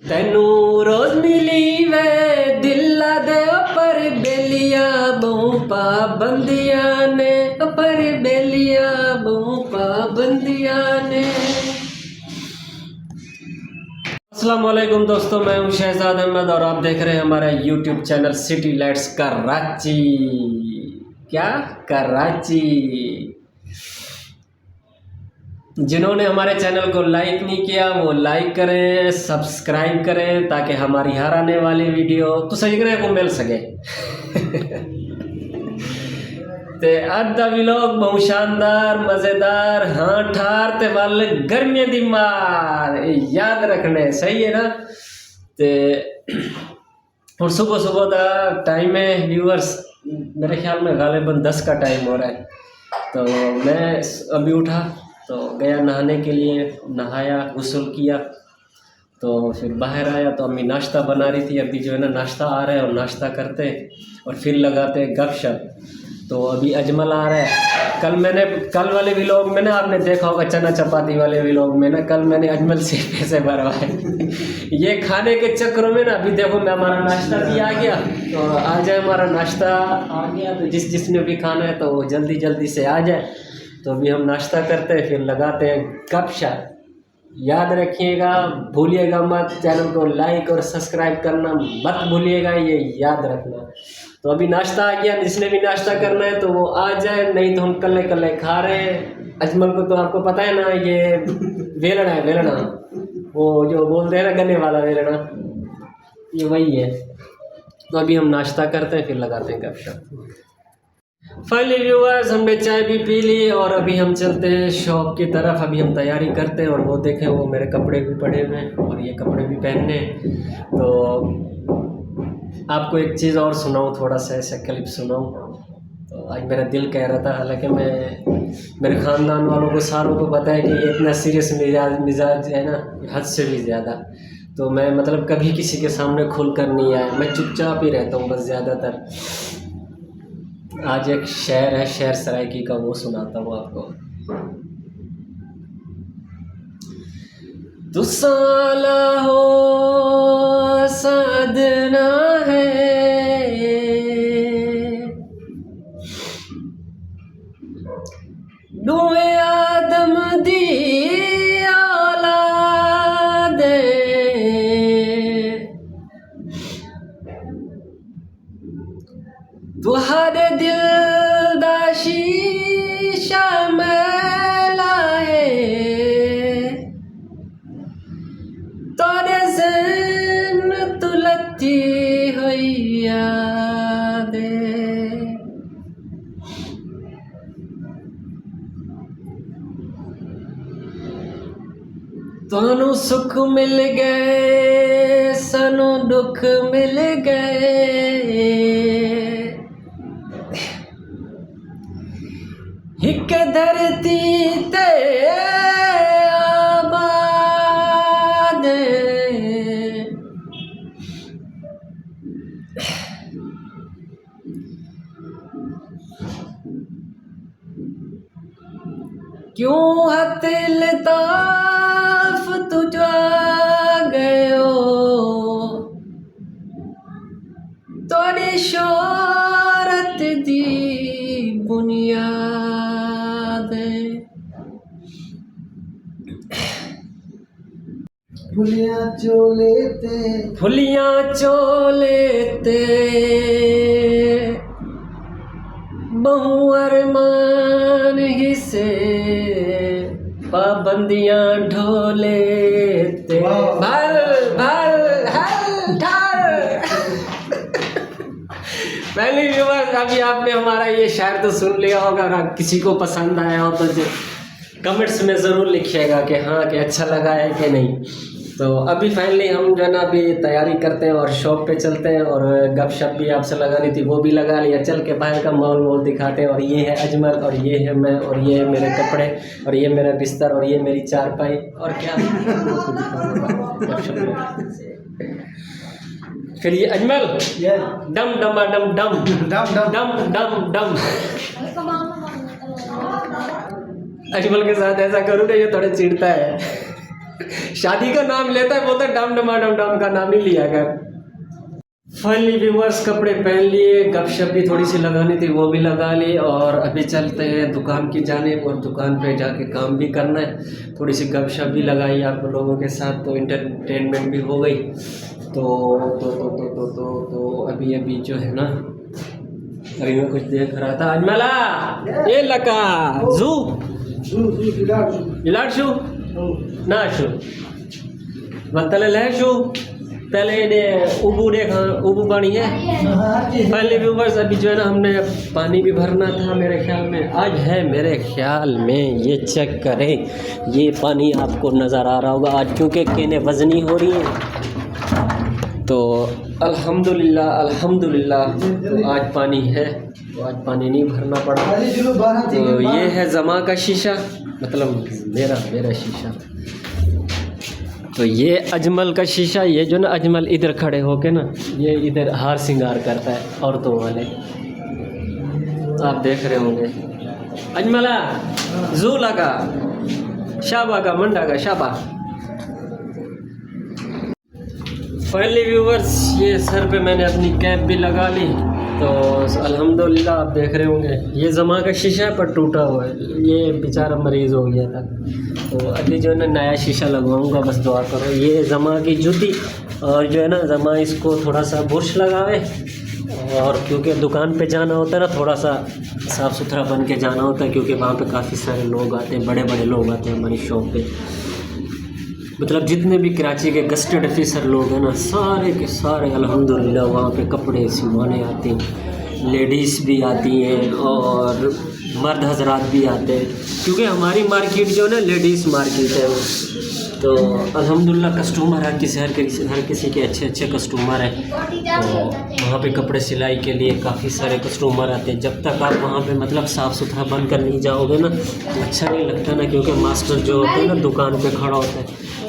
तेनू रोज मिली वे दिला दे पर बेलिया बहु पाबंदिया ने पर बेलिया बहु पाबंदिया ने। अस्सलाम वालेकुम दोस्तों, मैं हूं शहजाद अहमद और आप देख रहे हैं हमारा YouTube channel city lights Karachi. क्या कराची? जिन्होंने हमारे चैनल को लाइक नहीं किया वो लाइक करें, सब्सक्राइब करें ताकि हमारी हर आने वाली वीडियो तो सीखने को मिल सके। ते अद्धा व्लॉग बहुत शानदार मज़ेदार हाँ ठार ते वाल गर्मियां दी मार याद रखने सही है ना। ते और सुबह सुबह का टाइम है व्यूअर्स, मेरे ख्याल में गालिबन 10 का टाइम हो रहा है। तो मैं अभी उठा तो गया नहाने के लिए, नहाया गुस्ल किया तो फिर बाहर आया तो अम्मी नाश्ता बना रही थी। अभी जो है ना नाश्ता आ रहा है और नाश्ता करते और फिर लगाते गपशप। तो अभी अजमल आ रहा है। कल वाले व्लॉग में ना आपने देखा होगा चना चपाती वाले व्लॉग में ना, कल मैंने अजमल से पैसे भरवाए। ये खाने के चक्करों में ना अभी देखो मैं हमारा नाश्ता भी आ गया। तो आ जाए हमारा नाश्ता आ गया तो जिसने भी खाना है तो वो जल्दी जल्दी से आ जाए। तो अभी हम नाश्ता करते हैं फिर लगाते हैं गपशप। याद रखिएगा, भूलिएगा मत, चैनल को लाइक और सब्सक्राइब करना मत भूलिएगा, ये याद रखना। तो अभी नाश्ता आ गया, जिसने भी नाश्ता करना है तो वो आ जाए, नहीं तो हम कल्ले कल्ले खा रहे हैं। अजमल को तो आपको पता है ना, ये वेलना है, वेलना वो जो बोलते हैं ना गन्ने वाला वेलना, ये वही है। तो अभी हम नाश्ता करते हैं फिर लगाते हैं गपशप। फाइनली व्यूअर्स, हमने चाय भी पी ली और अभी हम चलते हैं शॉप की तरफ। अभी हम तैयारी करते हैं और वो देखें वो मेरे कपड़े भी पड़े हुए हैं और ये कपड़े भी पहनने हैं। तो आपको एक चीज़ और सुनाऊं, थोड़ा सा ऐसा क्लिप सुनाऊं। तो आज मेरा दिल कह रहा था, हालांकि मेरे ख़ानदान वालों को सारों को पता है कि ये इतना सीरियस मिजाज है ना, हद से भी ज़्यादा। तो मैं मतलब कभी किसी के सामने खुल कर नहीं आया, मैं चुपचाप ही रहता हूँ बस ज़्यादातर। आज एक शेर है शेर सरायकी का, वो सुनाता हूँ आपको। तू साला हो साधना है, दुए आदम दी औलाद तुहारे दिल दा शीशा मैला है, तोरे ज़हन तू लती हुई याद तोनू सुख मिल गए सानू दुख मिल गए, एक धरती ते आबाद क्यों हथ लताफ तुझा गयो, तोड़ी शोहरत दी बुनियाद फुलियां चोले ते बहु अरमान हिस्से पाबंदियां ढोले ते भल भल हल ठार। पहले व्यूअर्स, अभी आपने हमारा ये शायर तो सुन लिया होगा। अगर किसी को पसंद आया हो तो कमेंट्स में ज़रूर लिखिएगा कि हाँ कि अच्छा लगा है कि नहीं। तो अभी फाइनली हम जो है ना अभी तैयारी करते हैं और शॉप पे चलते हैं और गपशप भी आपसे लगानी थी वो भी लगा लिया। चल के बाहर का मॉल दिखाते हैं। और ये है अजमल और ये है मैं और ये है मेरे कपड़े और ये मेरा बिस्तर और ये मेरी चारपाई और क्या फिर ये अजमल डम डम डम डम डम डम डम डम। अजमल के साथ ऐसा करूँ ना ये थोड़ा चिढ़ता है। शादी का नाम लेता है, बोलता है डम डमा डम डम का नाम नहीं लिया कर। फाइनली व्यूअर्स कपड़े पहन लिए, गपशप भी थोड़ी सी लगानी थी वो भी लगा ली, और अभी चलते हैं दुकान की जानिब, और दुकान पे जाके काम भी करना है। थोड़ी सी गपशप भी लगाई आप लोगों के साथ, तो इंटरटेनमेंट भी हो गई। तो अभी जो है ना, अभी मैं कुछ देख रहा था। अजमला ये लका जू इलाट शू ना शू बतले ले शू पहले ने उबू देखा, उबू पानी है पहले व्यूवर्स। अभी जो है ना हमने पानी भी भरना था मेरे ख्याल में, आज है मेरे ख्याल में, ये चेक करें, ये पानी आपको नज़र आ रहा होगा आज, क्योंकि केने वज़नी हो रही हैं। तो अल्हम्दुलिल्लाह तो आज पानी है, तो आज पानी नहीं भरना पड़ा। तो ये है जमा का शीशा, मतलब मेरा शीशा। तो ये अजमल का शीशा, ये जो ना अजमल इधर खड़े होके ना, ये इधर हार श्रृंगार करता है औरतों वाले, आप देख रहे होंगे। अजमला जू लगा शाबा का मंडा का शाबा। फाइनली व्यूवर्स ये सर पे मैंने अपनी कैप भी लगा ली, तो अल्हम्दुलिल्लाह आप देख रहे होंगे। ये जमा का शीशा पर टूटा हुआ है, ये बेचारा मरीज़ हो गया था, तो अभी जो है ना नया शीशा लगवाऊंगा, बस दुआ करो। ये जमा की जूती, और जो है ना जमा इसको थोड़ा सा बुरश लगावे, और क्योंकि दुकान पे जाना होता है ना, थोड़ा सा साफ़ सुथरा बन के जाना होता है, क्योंकि वहाँ पे काफ़ी सारे लोग आते हैं, बड़े बड़े लोग आते हैं हमारी शॉप पे। मतलब जितने भी कराची के गस्टेड ऑफिसर लोग हैं ना, सारे के सारे अल्हम्दुलिल्लाह वहाँ पे कपड़े सिलवाने आते हैं। लेडीज़ भी आती हैं और मर्द हजरात भी आते हैं, क्योंकि हमारी मार्केट जो है ना लेडीज़ मार्केट है वो। तो अल्हम्दुलिल्लाह कस्टमर हर किसी के अच्छे कस्टमर हैं, तो वहाँ पे कपड़े सिलाई के लिए काफ़ी सारे कस्टमर आते हैं। जब तक आप वहाँ पे मतलब साफ़ सुथरा बन कर नहीं जाओगे ना, तो अच्छा नहीं लगता ना, क्योंकि मास्टर जो होता है ना दुकान पे खड़ा होता है,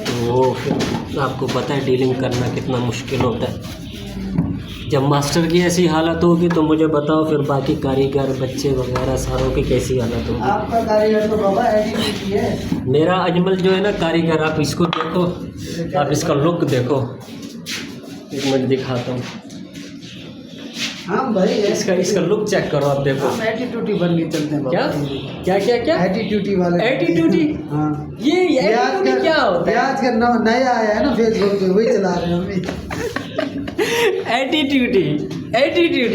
तो वो फिर आपको पता है डीलिंग करना कितना मुश्किल होता है। जब मास्टर की ऐसी हालत होगी तो मुझे बताओ फिर बाकी कारीगर बच्चे वगैरह सारों की कैसी हालत होगी। आपका कारीगर तो बाबा एडीटी है। मेरा अजमल जो है ना कारीगर, आप इसको देखो, आप इसका लुक देखो, एक मिनट दिखाता हूँ। हाँ भाई इसका लुक चेक करो, आप देखो। हम एटीट्यूडी बन के चलते हैं। क्या एटीट्यूडी वाले। एटीट्यूडी। हाँ ये एटीट्यूडी क्या होता है? आज का नया आया है ना फेसबुक पे, वही चला रहे हैं हम। एटीट्यूडी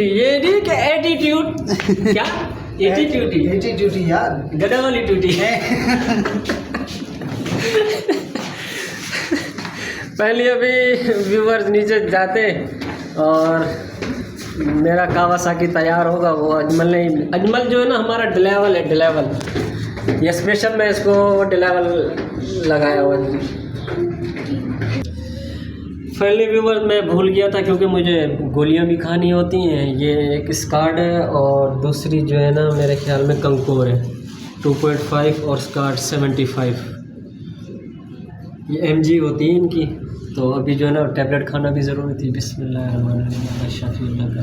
ये नहीं कि एटीट्यूड क्या एटीट्यूडी यार गधा वाली ट्यूटी है। पहले अभी व्यूवर्स नीचे जाते और मेरा कावासाकी तैयार होगा, वो अजमल जो है ना हमारा डिलेवल ये स्पेशल मैं इसको डिलेवल लगाया हुआ है। पहले व्यूवर मैं भूल गया था, क्योंकि मुझे गोलियां भी खानी होती हैं। ये एक स्कार्ड है और दूसरी जो है ना मेरे ख्याल में कंकोर है 2.5 और स्कार्ड 75। ये MG होती है इनकी। तो अभी जो है ना टैबलेट खाना भी ज़रूरी थी। बिस्मिल्लाह शाफिउल्लाह का।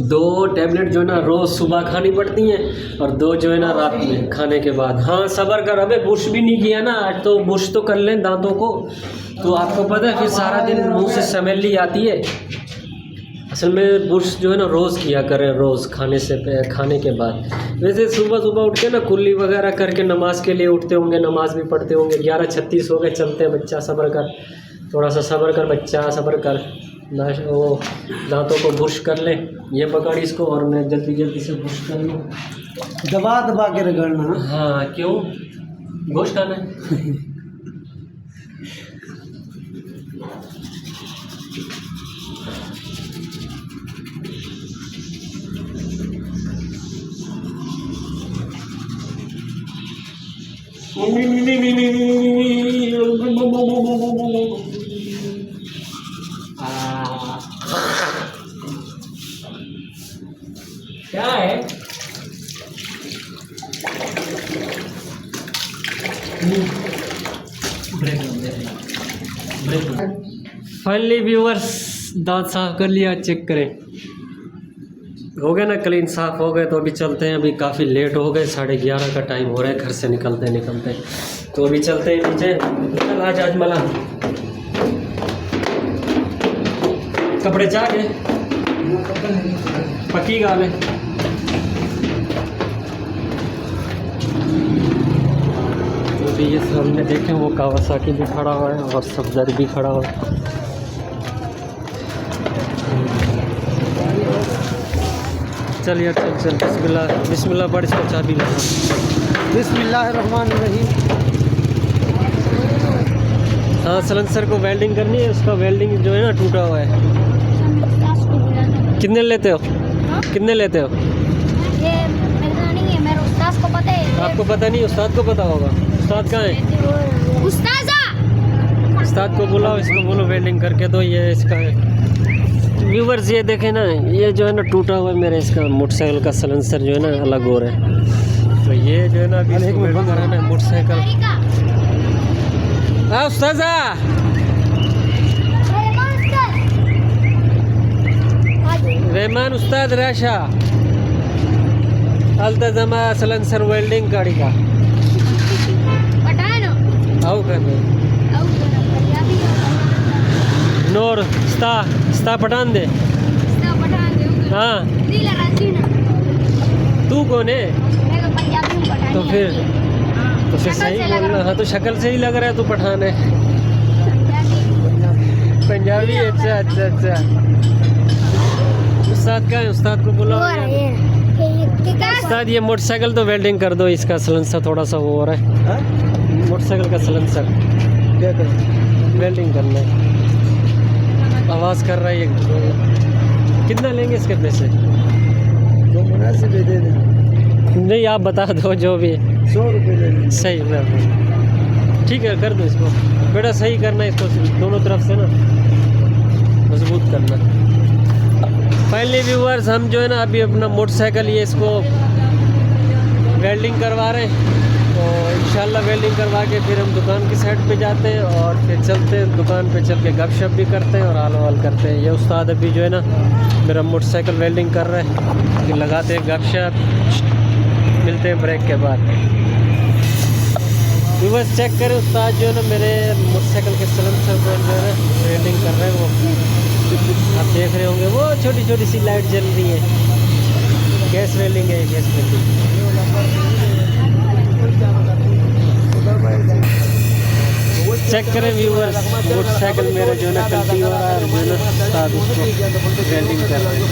दो टैबलेट जो है ना रोज़ सुबह खानी पड़ती हैं और दो जो है ना रात में खाने के बाद। हाँ सब्र कर, अबे बुश भी नहीं किया ना आज, तो बुश तो कर लें दांतों को। तो आपको पता है फिर सारा दिन मुंह से स्मेल ही आती है। असल में बुश जो है ना रोज़ किया करें, रोज़ खाने के बाद। वैसे सुबह उठ के ना कुल्ली वगैरह करके नमाज के लिए उठते होंगे, नमाज भी पढ़ते होंगे। 11:36 हो गए, चलते हैं बच्चा सब्र कर, थोड़ा सा सब्र कर बच्चा, सब्र कर। वो दांतों को ब्रश कर ले, ये पकड़ इसको और मैं जल्दी से ब्रश कर लूँ। दबा के रगड़ना। हाँ क्यों, गोश्त खाना है। क्या है? फाइनली व्यूअर्स दांत साफ कर लिया, चेक करें। हो गया ना क्लीन, साफ हो गए। तो अभी चलते हैं, अभी काफ़ी लेट हो गए, 11:30 का टाइम हो रहा है घर से निकलते। तो अभी चलते हैं नीचे। चल आज मला कपड़े चाह गए पक्की गाल है। तो अभी ये सामने देखें वो कावासाकी भी खड़ा हुआ है और सफदर भी खड़ा हुआ है। चल यार चल बिस्मिल्लाह पढ़, इसको चाबी लगा। बिस्मिल्लाहिर्रहमानिर्रहीम। हाँ सलेंसर को वेल्डिंग करनी है, उसका वेल्डिंग जो है ना टूटा हुआ है। कितने लेते हो? कितने लेते हो? ये मेरा नहीं है, मेरे उस्ताद को पता है। आपको पता नहीं, उस्ताद को पता होगा। उस्ताद कहाँ है? उस्ताद को बुलाओ, इसको बोलो वेल्डिंग करके दो। ये इसका है व्यूवर्स, ये देखें ना, ये जो है ना टूटा हुआ है मेरा इसका मोटरसाइकिल का सलेंसर जो है ना अलग हो रहा है। तो ये जो है ना अभी इसको वेल्डिंग कराना है मोटरसाइकिल। हाँ उस्तादा रहमान उस्ताद राशा अल्तज़मा सलेंसर वेल्डिंग गाड़ी का आओ कर नूर स्ता पठान दे। हाँ तू कौन है? तो फिर सही बोलना। हाँ तो शक्ल से ही लग रहा है तू पठान है। पंजाबी। अच्छा उस्ताद का है? उस्ताद को बुलाओ। उस्ताद ये मोटरसाइकिल तो वेल्डिंग कर दो, इसका सलेंसर थोड़ा सा वो हो रहा है। मोटरसाइकिल का सलेंसर क्या करें? वेल्डिंग करना है, आवाज़ कर रहा है ये। कितना लेंगे इसके पैसे? तो मुनासिब दे देना। नहीं आप बता दो जो भी। 100 रुपये ले लेना। सही है, ठीक है कर दो इसको। बेटा सही करना है इसको, दोनों तरफ से ना मजबूत करना। फाइनली व्यूअर्स, हम जो है ना अभी अपना मोटरसाइकिल ये इसको वेल्डिंग करवा रहे हैं। तो इंशाल्लाह वेल्डिंग करवा के फिर हम दुकान की साइड पे जाते हैं और फिर चलते हैं दुकान पे, चल के गपशप भी करते हैं और हाल वाल करते हैं। ये उस्ताद अभी जो है ना मेरा मोटरसाइकिल वेल्डिंग कर रहा है, फिर लगाते हैं गपशप, मिलते हैं ब्रेक के बाद। व्यूअर्स चेक करें, उस्ताद जो है ना मेरे मोटरसाइकिल के सलेंसर को जो है ना वेल्डिंग कर रहे हैं। वो आप देख रहे होंगे वो छोटी छोटी सी लाइट जल रही है, गैस वेल्डिंग है। गैस वेल्डिंग चेक करें व्यूअर्स, मोटरसाइकिल मेरा जो है ना कल्टी हो रहा है और जो है ना उस्ताद उसको वेल्डिंग कर रहे हैं।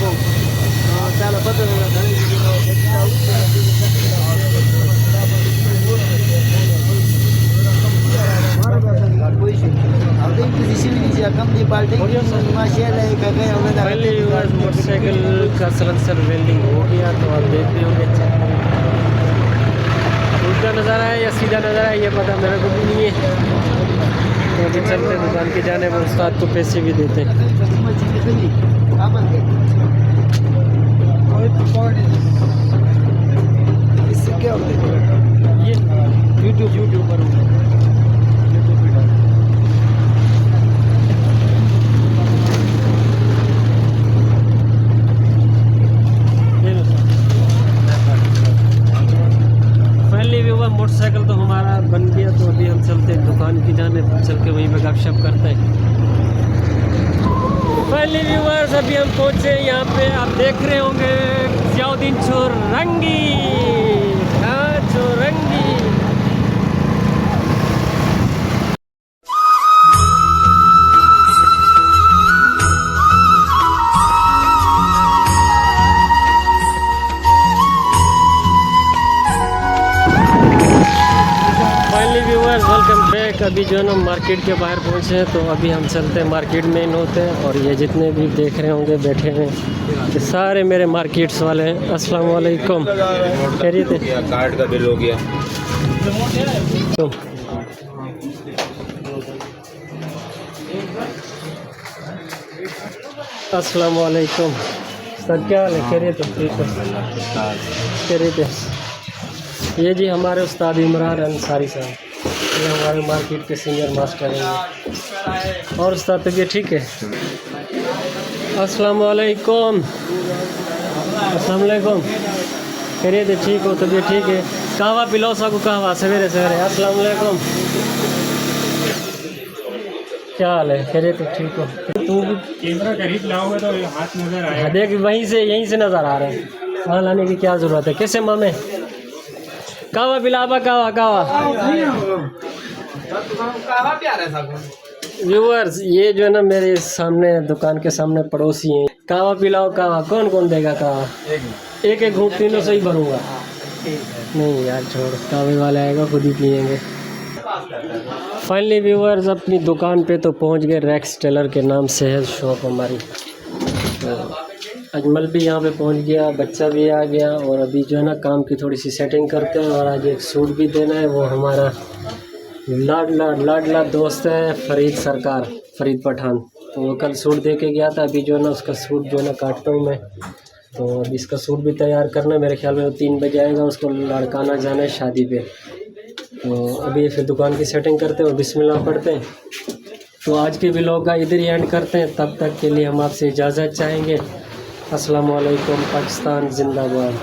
पहले मोटरसाइकिल का सलेंसर वेल्डिंग हो गया। तो आप देख रहे होंगे उल्टा नज़ारा है या सीधा नज़ारा है ये पता मेरे को भी नहीं है। तो अभी चलते दुकान के जाने में, उस्ताद को पैसे भी देते हैं। इससे क्या होता है? ये यूट्यूब पर मोटरसाइकिल तो हमारा बन गया। तो अभी हम चलते हैं दुकान की जाने, चल के वहीं पे गपशप करते हैं। फाइनली व्यूअर्स अभी हम पहुँचे यहाँ पे, आप देख रहे होंगे ज़ियाउद्दीन चौरंगी। हाँ चौरंगी। Welcome back. अभी जो है ना मार्केट के बाहर पहुंचे हैं। तो अभी हम चलते हैं मार्केट में इन होते हैं और ये जितने भी देख रहे होंगे बैठे हैं ये सारे मेरे मार्केट्स वाले हैं। अस्सलाम वालेकुम, खैरियत है? कार्ड का बिल हो गया। तो अस्सलाम वालेकुम सर, क्या हाल है? खैरियत है? ठीक है, खैरियत है। ये जी हमारे उस्ताद इमरान अंसारी साहब, ये हमारे मार्केट के सीनियर मास्टर हैं। और उस्ताद तबीयत ठीक है? अस्सलाम वालेकुम। अस्सलाम वालेकुम। खैरियत है? ठीक हो? तबीयत ठीक है? कहवा पिलाओ सबको, कहवा सवेरे सवेरे। अस्सलाम वालेकुम। क्या हाल है? खैरियत है? ठीक हो? तू भी कैमरा करीब लाओगे तो हाथ नजर आएगा। देख, वहीं से यहीं से नज़र आ रहे हैं, वहाँ लाने की क्या ज़रूरत है। कैसे मामे? कहवा पिलावा, कहवा कहवा। व्यूअर्स, ये जो है ना मेरे सामने दुकान के सामने पड़ोसी हैं। कहवा पिलाओ, कहवा। कौन कौन देगा कहवा? एक एक घूंट तीनों से ही भरूंगा। नहीं यार छोड़, कहवे वाला आएगा, खुद ही पियेंगे। फाइनली व्यूअर्स, अपनी दुकान पे तो पहुंच गए। रेक्स टेलर के नाम से है शॉप हमारी। तो अजमल भी यहाँ पे पहुंच गया, बच्चा भी आ गया, और अभी जो है ना काम की थोड़ी सी सेटिंग करते हैं। और आज एक सूट भी देना है, वो हमारा लाडला दोस्त है फरीद सरकार, फरीद पठान। तो वो कल सूट दे के गया था। अभी जो है ना उसका सूट जो है ना काटता हूँ मैं। तो अभी इसका सूट भी तैयार करना है। मेरे ख्याल में वो 3 बजे आएगा, उसको लड़काना जाना है शादी पे। तो अभी फिर दुकान की सेटिंग करते हैं और बिस्मिल्लाह पढ़ते हैं। तो आज के व्लॉग का इधर ही एंड करते हैं। तब तक के लिए हम आपसे इजाज़त चाहेंगे। अस्सलाम वालेकुम। पाकिस्तान जिंदाबाद।